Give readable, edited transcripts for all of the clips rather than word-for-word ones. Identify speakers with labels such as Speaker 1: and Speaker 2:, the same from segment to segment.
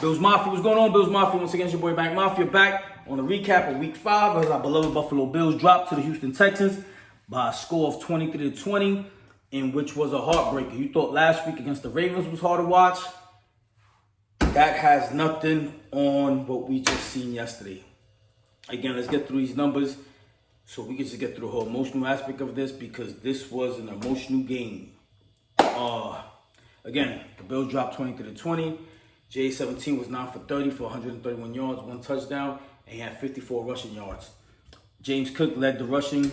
Speaker 1: Bills Mafia, what's going on, Bills Mafia? Once again, it's your boy Bank Mafia back on a recap of Week 5 as our beloved Buffalo Bills dropped to the Houston Texans by a score of 23-20, in which was a heartbreaker. You thought last week against the Ravens was hard to watch. That has nothing on what we just seen yesterday. Again, let's get through these numbers so we can just get through the whole emotional aspect of this, because this was an emotional game. Again, the Bills dropped 23-20. J17 was 9 for 30 for 131 yards, 1 touchdown, and he had 54 rushing yards. James Cook led the rushing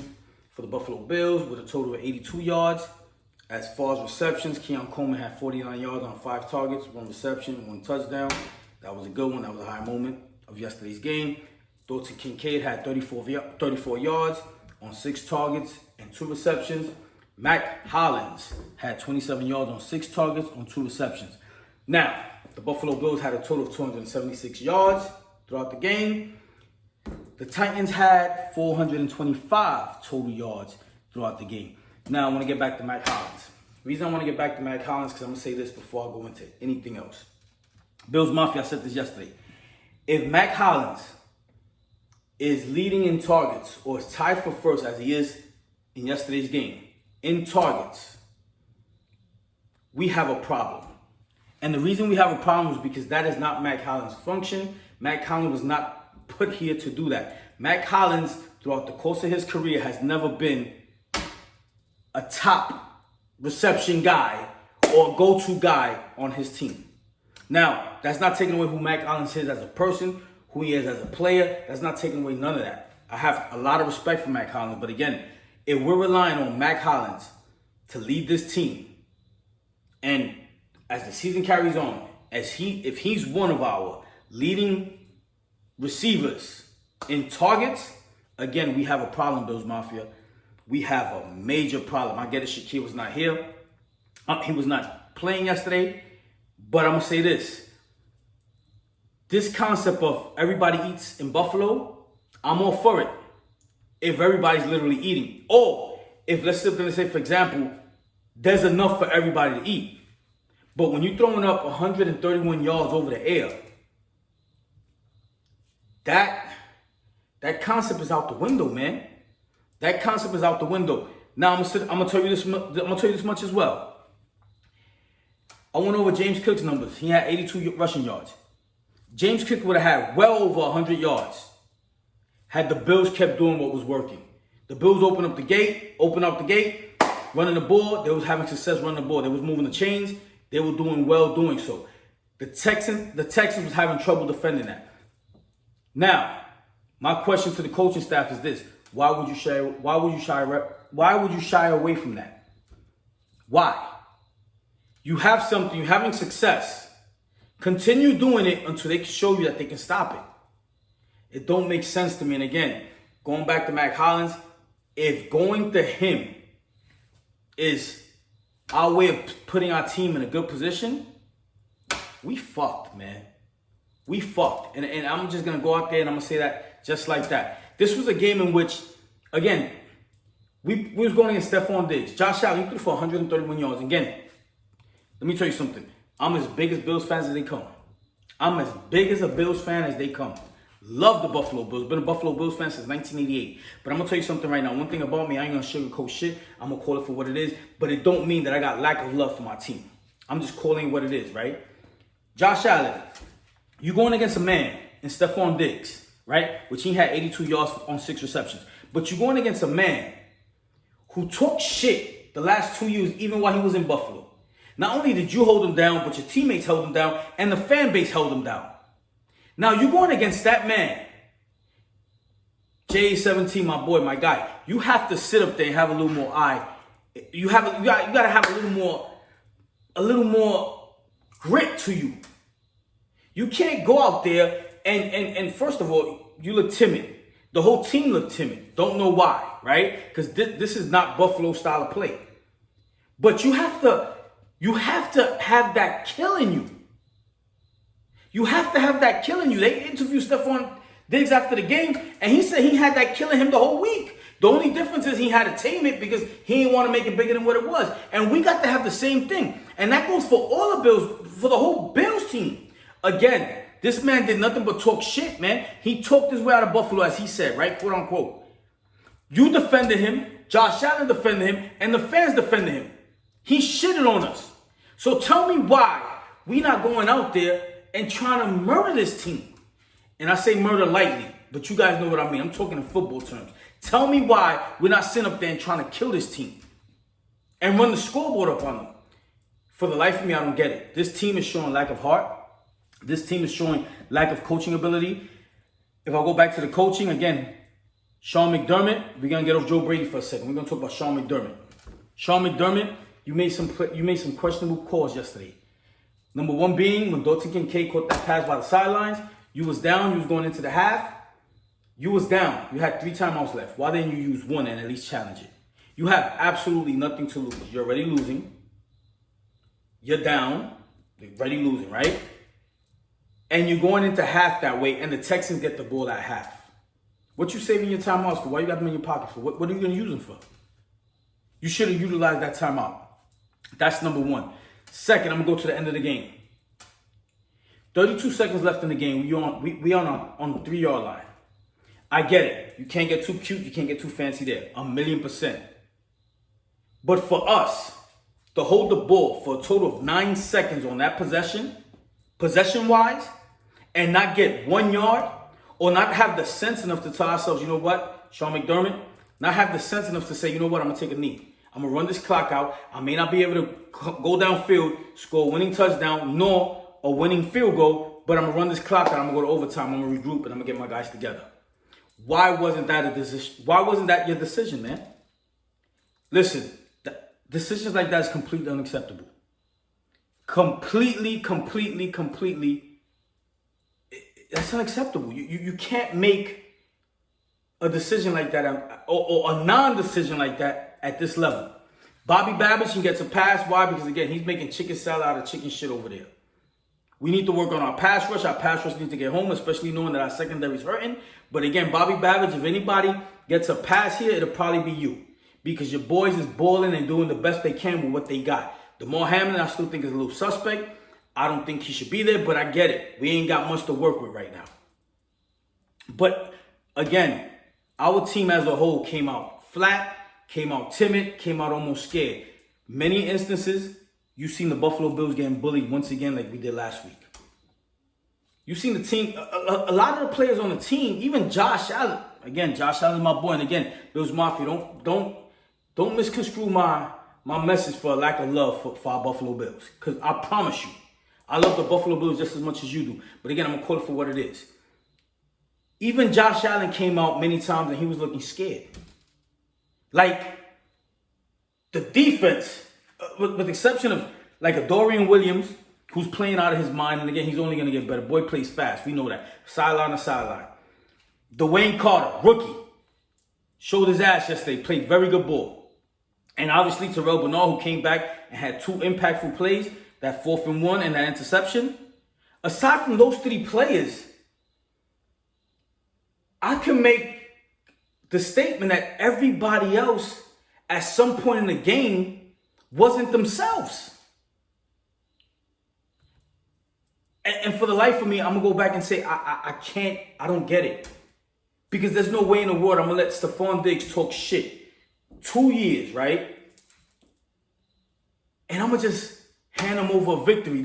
Speaker 1: for the Buffalo Bills with a total of 82 yards. As far as receptions, Keon Coleman had 49 yards on 5 targets, 1 reception, 1 touchdown. That was a good one. That was a high moment of yesterday's game. Dalton Kincaid had 34 yards on 6 targets and 2 receptions. Mac Hollins had 27 yards on 6 targets on 2 receptions. Now, the Buffalo Bills had a total of 276 yards throughout the game. The Titans had 425 total yards throughout the game. Now, I want to get back to Mac Hollins. The reason I want to get back to Mac Hollins is because I'm going to say this before I go into anything else. Bills Mafia, I said this yesterday. If Mac Hollins is leading in targets or is tied for first as he is in yesterday's game in targets, we have a problem. And the reason we have a problem is because that is not Mac Hollins' function. Mac Hollins was not put here to do that. Mac Hollins, throughout the course of his career, has never been a top reception guy or go-to guy on his team. Now, that's not taking away who Mac Hollins is as a person, who he is as a player. That's not taking away none of that. I have a lot of respect for Mac Hollins, but again, if we're relying on Mac Hollins to lead this team, and as the season carries on, if he's one of our leading receivers in targets, again, we have a problem, Bills Mafia. We have a major problem. I get it, Shakir was not here. He was not playing yesterday. But I'm going to say this. This concept of everybody eats in Buffalo, I'm all for it. If everybody's literally eating. Or if, let's say, for example, there's enough for everybody to eat. But when you're throwing up 131 yards over the air, that concept is out the window, man. That concept is out the window. Now I'm gonna tell you this. I'm gonna tell you this much as well. I went over James Cook's numbers. He had 82 rushing yards. James Cook would have had well over 100 yards had the Bills kept doing what was working. The Bills opened up the gate, running the ball. They was having success running the ball. They was moving the chains. They were doing well doing so. The Texans was having trouble defending that. Now, my question to the coaching staff is this: Why would you shy away from that? Why? You have something. You're having success. Continue doing it until they can show you that they can stop it. It don't make sense to me. And again, going back to Mac Hollins, if going to him is our way of putting our team in a good position, we fucked, man. We fucked. And I'm just going to go out there and I'm going to say that just like that. This was a game in which, again, we was going against Stephon Diggs. Josh Allen, he threw for 131 yards. Again, let me tell you something. I'm as big as Bills fans as they come. I'm as big as a Bills fan as they come. Love the Buffalo Bills. Been a Buffalo Bills fan since 1988. But I'm going to tell you something right now. One thing about me, I ain't going to sugarcoat shit. I'm going to call it for what it is. But it don't mean that I got lack of love for my team. I'm just calling it what it is, right? Josh Allen, you going against a man in Stephon Diggs, right? Which he had 82 yards on 6 receptions. But you're going against a man who took shit the last 2 years, even while he was in Buffalo. Not only did you hold him down, but your teammates held him down, and the fan base held him down. Now, you're going against that man, J17, my boy, my guy. You have to sit up there and have a little more eye. You got to have a little more grit to you. You can't go out there and first of all, you look timid. The whole team looked timid. Don't know why, right? Because this is not Buffalo style of play. But you have to have that kill in you. You have to have that kill in you. They interviewed Stephon Diggs after the game, and he said he had that kill in him the whole week. The only difference is he had to tame it because he didn't want to make it bigger than what it was. And we got to have the same thing. And that goes for all the Bills, for the whole Bills team. Again, this man did nothing but talk shit, man. He talked his way out of Buffalo, as he said, right? Quote unquote. You defended him, Josh Allen defended him, and the fans defended him. He shitted on us. So tell me why we not going out there and trying to murder this team. And I say murder lightly, but you guys know what I mean. I'm talking in football terms. Tell me why we're not sitting up there and trying to kill this team and run the scoreboard up on them. For the life of me, I don't get it. This team is showing lack of heart. This team is showing lack of coaching ability. If I go back to the coaching, again, Sean McDermott, we're going to get off Joe Brady for a second. We're going to talk about Sean McDermott. Sean McDermott, you made some questionable calls yesterday. Number one being, when Dalton Kincaid caught that pass by the sidelines, you was down, you was going into the half. You was down. You had 3 timeouts left. Why didn't you use one and at least challenge it? You have absolutely nothing to lose. You're already losing. You're down. You're already losing, right? And you're going into half that way, and the Texans get the ball at half. What you saving your timeouts for? Why you got them in your pocket for? What are you going to use them for? You should have utilized that timeout. That's number one. Second, I'm going to go to the end of the game. 32 seconds left in the game. We on the 3-yard line. I get it. You can't get too cute. You can't get too fancy there. 1,000,000%. But for us to hold the ball for a total of 9 seconds on that possession-wise, and not get 1 yard, or not have the sense enough to tell ourselves, you know what, Sean McDermott, not have the sense enough to say, you know what, I'm going to take a knee. I'm going to run this clock out. I may not be able to go downfield, score a winning touchdown, nor a winning field goal, but I'm going to run this clock out. I'm going to go to overtime. I'm going to regroup, and I'm going to get my guys together. Why wasn't that a decision? Why wasn't that your decision, man? Listen, decisions like that is completely unacceptable. Completely. That's unacceptable. You can't make a decision like that or a non-decision like that at this level. Bobby Babbitt gets a pass. Why? Because, again, he's making chicken salad out of chicken shit over there. We need to work on our pass rush. Our pass rush needs to get home, especially knowing that our secondary is hurting. But, again, Bobby Babbitt, if anybody gets a pass here, it'll probably be you. Because your boys is balling and doing the best they can with what they got. DeMar Hamlin, I still think is a little suspect. I don't think he should be there, but I get it. We ain't got much to work with right now. But, again, our team as a whole came out flat, came out timid, came out almost scared. Many instances, you've seen the Buffalo Bills getting bullied once again like we did last week. You've seen the team, a lot of the players on the team, even Josh Allen. Again, Josh Allen is my boy. And again, Bills Mafia, don't misconstrue my message for a lack of love for our Buffalo Bills. Because I promise you, I love the Buffalo Bills just as much as you do. But again, I'm going to call it for what it is. Even Josh Allen came out many times and he was looking scared. Like, the defense, with the exception of like a Dorian Williams, who's playing out of his mind. And again, he's only going to get better. Boy plays fast. We know that. Sideline to sideline. Dwayne Carter, rookie, showed his ass yesterday. Played very good ball. And obviously, Terrell Bernard, who came back and had 2 impactful plays, that 4th and 1 and that interception. Aside from those 3 players, I can make the statement that everybody else at some point in the game wasn't themselves. And for the life of me, I'm going to go back and say, I don't get it. Because there's no way in the world I'm going to let Stephon Diggs talk shit. 2 years, right? And I'm going to just hand him over a victory.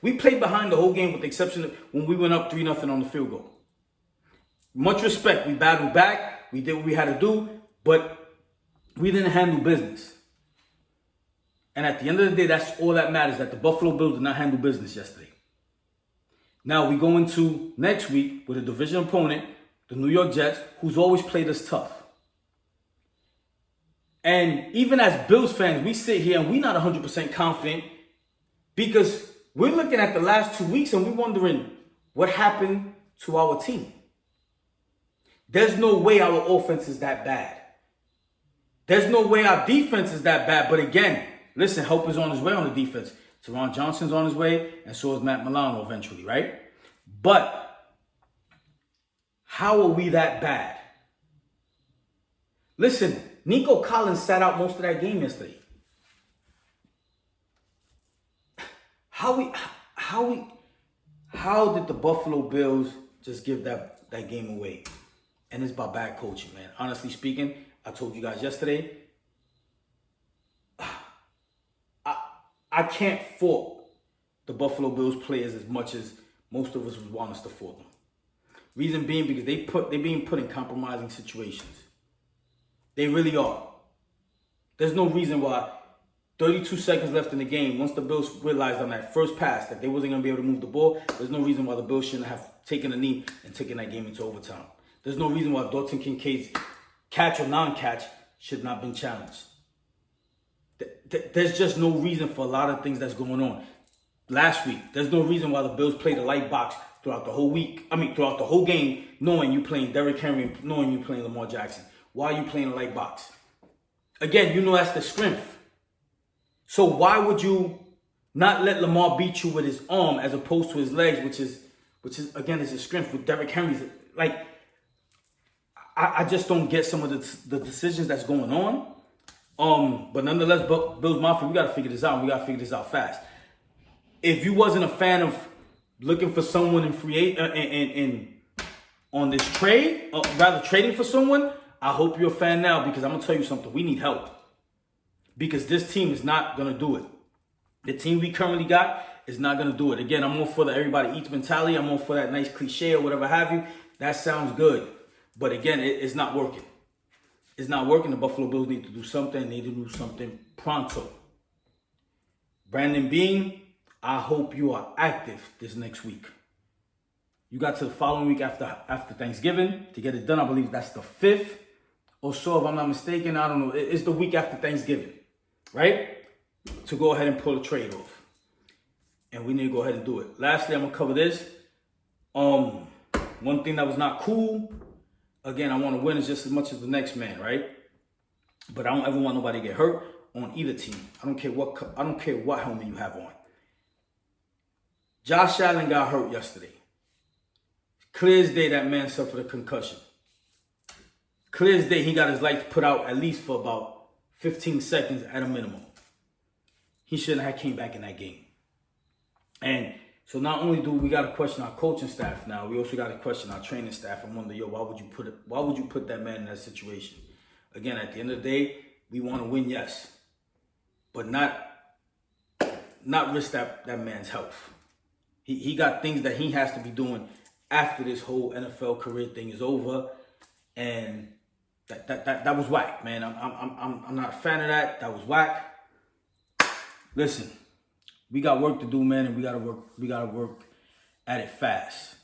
Speaker 1: We played behind the whole game with the exception of when we went up 3-0 on the field goal. Much respect. We battled back. We did what we had to do. But we didn't handle business. And at the end of the day, that's all that matters, that the Buffalo Bills did not handle business yesterday. Now we go into next week with a division opponent, the New York Jets, who's always played us tough. And even as Bills fans, we sit here and we're not 100% confident because we're looking at the last 2 weeks and we're wondering what happened to our team. There's no way our offense is that bad. There's no way our defense is that bad. But again, listen, help is on his way on the defense. Teron Johnson's on his way, and so is Matt Milano eventually, right? But how are we that bad? Listen, Nico Collins sat out most of that game yesterday. How How did the Buffalo Bills just give that game away? And it's by bad coaching, man. Honestly speaking, I told you guys yesterday, I can't fault the Buffalo Bills players as much as most of us would want us to fault them. Reason being because they're being put in compromising situations. They really are. There's no reason why 32 seconds left in the game, once the Bills realized on that first pass that they wasn't going to be able to move the ball, there's no reason why the Bills shouldn't have taken a knee and taken that game into overtime. There's no reason why Dalton Kincaid's catch or non-catch should not have been challenged. There's just no reason for a lot of things that's going on. Last week, there's no reason why the Bills played a light box throughout the whole week. Throughout the whole game, knowing you playing Derrick Henry, knowing you playing Lamar Jackson. Why are you playing a light box? Again, you know that's the strength. So why would you not let Lamar beat you with his arm as opposed to his legs, which is again his strength with Derrick Henry's? Like, I just don't get some of the decisions that's going on. But nonetheless, Bills Mafia, we got to figure this out. And we got to figure this out fast. If you wasn't a fan of looking for someone on this trade, rather trading for someone, I hope you're a fan now, because I'm gonna tell you something. We need help, because this team is not gonna do it. The team we currently got is not gonna do it. Again, I'm all for the everybody eats mentality. I'm all for that nice cliche or whatever have you. That sounds good, but again, it's not working. It's not working. The Buffalo Bills need to do something. They need to do something pronto. Brandon Beane, I hope you are active this next week. You got to the following week after Thanksgiving to get it done. I believe that's the 5th or so, if I'm not mistaken. I don't know. It's the week after Thanksgiving, right? To go ahead and pull a trade off. And we need to go ahead and do it. Lastly, I'm going to cover this. One thing that was not cool, again, I want to win as just as much as the next man, right? But I don't ever want nobody to get hurt on either team. I don't care what helmet you have on. Josh Allen got hurt yesterday. Clear as day, that man suffered a concussion. Clear as day, he got his lights put out at least for about 15 seconds at a minimum. He shouldn't have came back in that game. And so not only do we got to question our coaching staff now, we also got to question our training staff and wonder, why would you put that man in that situation? Again, at the end of the day, we want to win, yes, but not risk that man's health. He got things that he has to be doing after this whole NFL career thing is over, and that was whack, man. I'm not a fan of that. That was whack. Listen, we got work to do, man, and we gotta work at it fast.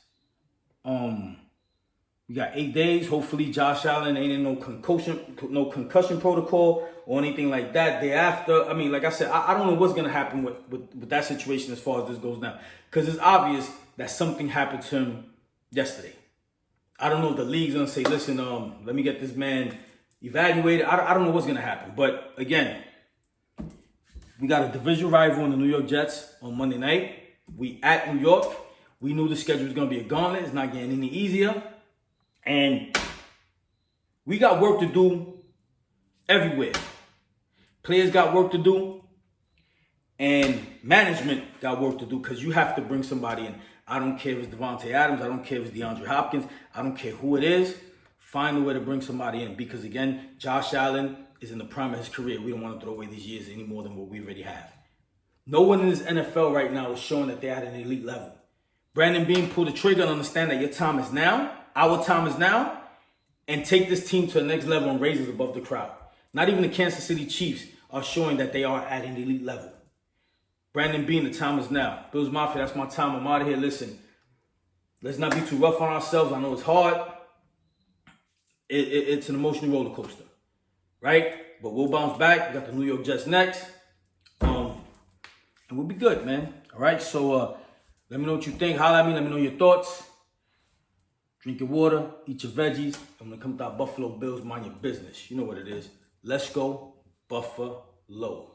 Speaker 1: We got 8 days. Hopefully, Josh Allen ain't in no concussion protocol or anything like that. Day after, like I said, I don't know what's gonna happen with that situation as far as this goes now, because it's obvious that something happened to him yesterday. I don't know if the league's gonna say, listen, let me get this man evaluated. I don't know what's gonna happen, but again, we got a division rival in the New York Jets on Monday night. We at New York. We knew the schedule was gonna be a gauntlet. It's not getting any easier. And we got work to do everywhere. Players got work to do. And management got work to do, because you have to bring somebody in. I don't care if it's Devontae Adams. I don't care if it's DeAndre Hopkins. I don't care who it is. Find a way to bring somebody in, because, again, Josh Allen is in the prime of his career. We don't want to throw away these years any more than what we already have. No one in this NFL right now is showing that they're at an elite level. Brandon Beane, pull the trigger and understand that your time is now. Our time is now. And take this team to the next level and raise us above the crowd. Not even the Kansas City Chiefs are showing that they are at an elite level. Brandon Beane, the time is now. Bills Mafia, that's my time. I'm out of here. Listen, let's not be too rough on ourselves. I know it's hard. It's an emotional roller coaster, right? But we'll bounce back. We got the New York Jets next. And we'll be good, man. All right, so let me know what you think. Holler at me. Let me know your thoughts. Drink your water. Eat your veggies. And when it comes to our Buffalo Bills, mind your business. You know what it is. Let's go Buffalo.